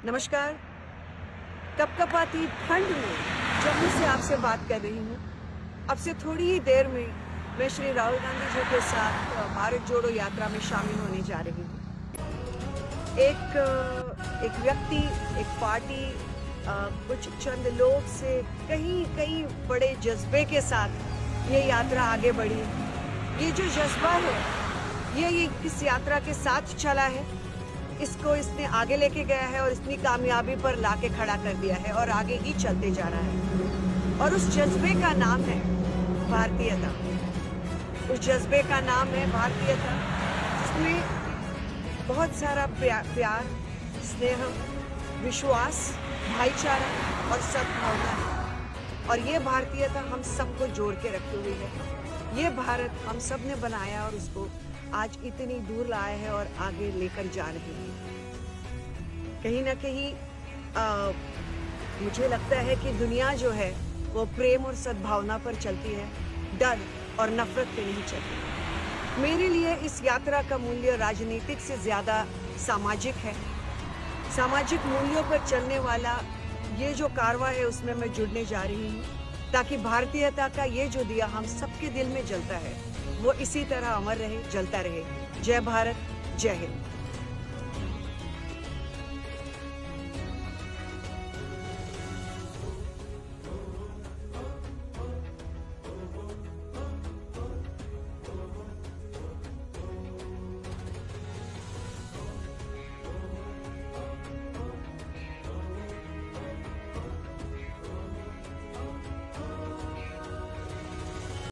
नमस्कार। कपकपाती ठंड में जम्मू से आपसे बात कर रही हूँ। अब से थोड़ी ही देर में मैं श्री राहुल गांधी जी के साथ भारत जोड़ो यात्रा में शामिल होने जा रही हूँ। एक व्यक्ति, एक पार्टी, कुछ चंद लोग से कई बड़े जज्बे के साथ ये यात्रा आगे बढ़ी। ये जो जज्बा है ये इस यात्रा के साथ चला है, इसको इसने आगे लेके गया है और इतनी कामयाबी पर लाके खड़ा कर दिया है और आगे ही चलते जा रहा है। और उस जज्बे का नाम है भारतीयता। उस जज्बे का नाम है भारतीयता, जिसमें बहुत सारा प्यार, स्नेह, विश्वास, भाईचारा और सद्भावना है। और ये भारतीयता हम सबको जोड़ के रखी हुई है। ये भारत हम सब ने बनाया और उसको आज इतनी दूर लाए हैं और आगे लेकर जा रहे हैं। कहीं ना कहीं मुझे लगता है कि दुनिया जो है वो प्रेम और सद्भावना पर चलती है, डर और नफरत पे नहीं चलती। मेरे लिए इस यात्रा का मूल्य राजनीतिक से ज्यादा सामाजिक है। सामाजिक मूल्यों पर चलने वाला ये जो कारवां है उसमें मैं जुड़ने जा रही हूँ, ताकि भारतीयता का ये जो दिया हम सबके दिल में जलता है वो इसी तरह अमर रहे, जलता रहे। जय भारत, जय हिंद।